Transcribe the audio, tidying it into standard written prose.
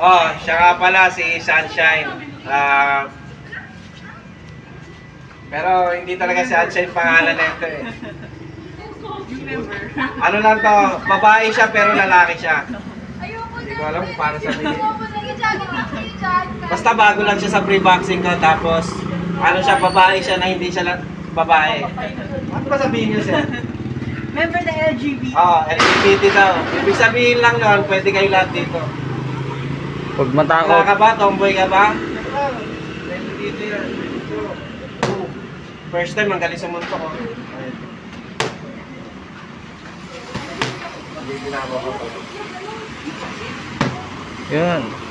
Oh, siya nga pala si Sunshine. Pero hindi talaga si Sunshine pangalan nito eh. Ano lang to, babae siya pero lalaki siya. Hindi ko alam kung paano sabihin. Basta bago lang siya sa pre-boxing ko, tapos ano siya, babae siya na hindi siya babae. Ano ba sabihin niyo siya? Member ng LGBT. Oo, LGBT daw. Ibig sabihin lang nun, pwede kayo lahat dito. Pag Wala matakot. ka ba? Tomboy ka ba? LGBT yan. First time, ang galing sa mundo ko. Hindi ginagawa ko. Yan.